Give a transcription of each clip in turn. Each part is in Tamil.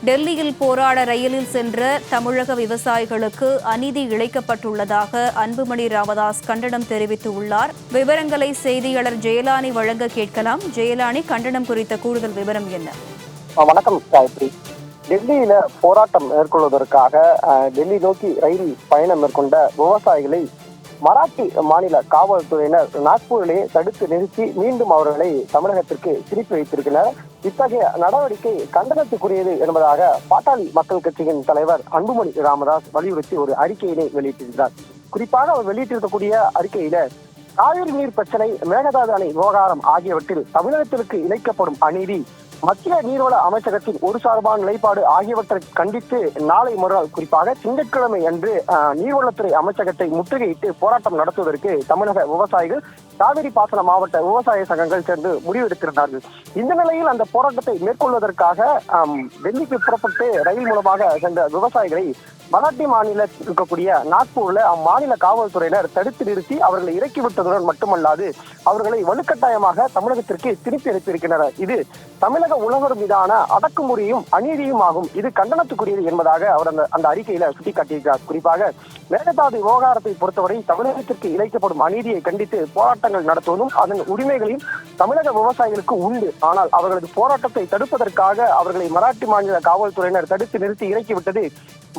டெல்லியில் போராட ரயிலில் சென்ற தமிழக விவசாயிகளுக்கு அநீதி இழைக்கப்பட்டுள்ளதாக அன்புமணி ராமதாஸ் கண்டனம் தெரிவித்துள்ளார். விவரங்களை செய்தியாளர் ஜெயலானி வழங்க கேட்கலாம். ஜெயலானி, கண்டனம் குறித்த கூடுதல் விவரம் என்ன? வணக்கம் காயத்ரி. டெல்லியில போராட்டம் மேற்கொள்வதற்காக டெல்லி நோக்கி ரயில் பயணம் மேற்கொண்ட விவசாயிகளை மராட்டி மாநில காவல்துறையினர் நாக்பூரிலேயே தடுத்து நிறுத்தி மீண்டும் அவர்களை தமிழகத்திற்கு திருப்பி வைத்திருக்கிறார். இத்தகைய நடவடிக்கை கண்டனத்துக்குரியது என்பதாக பாட்டாளி மக்கள் கட்சியின் தலைவர் அன்புமணி ராமதாஸ் வலியுறுத்தி ஒரு அறிக்கையினை வெளியிட்டிருக்கிறார். குறிப்பாக அவர் வெளியிட்டிருக்கக்கூடிய அறிக்கையில காவிரி நீர் பிரச்சனை, மேகதாது அணை விவகாரம் ஆகியவற்றில் தமிழகத்திற்கு இழைக்கப்படும் அநீதி, மத்திய நீர்வள அமைச்சகத்தின் ஒரு சார்பான நிலைப்பாடு ஆகியவற்றை கண்டித்து நாளை மறுநாள் குறிப்பாக திங்கட்கிழமை அன்று நீர்வளத்துறை அமைச்சகத்தை முற்றுகையிட்டு போராட்டம் நடத்துவதற்கு தமிழக விவசாயிகள் காவிரி பாசன மாவட்ட விவசாய சங்கங்கள் சேர்ந்து முடிவெடுத்திருந்தார்கள். இந்த நிலையில் அந்த போராட்டத்தை மேற்கொள்வதற்காக டெல்லிக்கு புறப்பட்டு ரயில் மூலமாக சென்ற விவசாயிகளை மராட்டி மாநிலத்தில் இருக்கக்கூடிய நாக்பூர்ல அம்மாநில காவல்துறையினர் தடுத்து நிறுத்தி அவர்களை இறக்கிவிட்டதுடன் மட்டுமல்லாது அவர்களை வலுக்கட்டாயமாக தமிழகத்திற்கு திருப்பி அனுப்பியிருக்கின்றனர். இது தமிழக உழவர் மீதான அடக்குமுறையும் அநீதியும் ஆகும். இது கண்டனத்துக்குரியது என்பதாக அவர் அந்த அறிக்கையில சுட்டிக்காட்டியிருக்கிறார். குறிப்பாக மேகதாது விவகாரத்தை பொறுத்தவரை தமிழகத்திற்கு இழைக்கப்படும் அநீதியை கண்டித்து போராட்டங்கள் நடத்துவதும் அதன் உரிமைகளையும் தமிழக விவசாயிகளுக்கு உண்டு. ஆனால் அவர்களது போராட்டத்தை தடுப்பதற்காக அவர்களை மராட்டி மாநில காவல்துறையினர் தடுத்து நிறுத்தி இறக்கிவிட்டது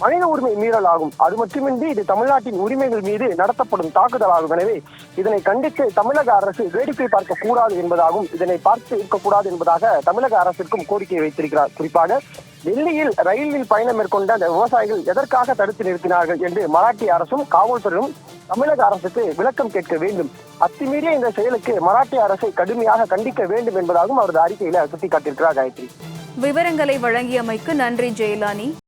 மனித உரிமை மீறல் ஆகும். அது மட்டுமின்றி இது தமிழ்நாட்டின் உரிமைகள் மீது நடத்தப்படும் தாக்குதலாகும். எனவே இதனை கண்டித்து தமிழக அரசு வேடிக்கை பார்க்க கூடாது என்பதாகவும் இதனை பார்த்து இருக்கக்கூடாது என்பதாக தமிழக அரசிற்கும் கோரிக்கை வைத்திருக்கிறார். குறிப்பாக டெல்லியில் ரயிலில் பயணம் மேற்கொண்ட அந்த விவசாயிகள் எதற்காக தடுத்து நிறுத்தினார்கள் என்று மராட்டிய அரசும் காவல்துறையும் தமிழக அரசுக்கு விளக்கம் கேட்க வேண்டும். அத்துமீறிய இந்த செயலுக்கு மராட்டிய அரசை கடுமையாக கண்டிக்க வேண்டும் என்பதாகவும் அவரது அறிக்கையில சுட்டிக்காட்டியிருக்கிறார். காயத்ரி, விவரங்களை வழங்கியமைக்கு நன்றி ஜெயலானி.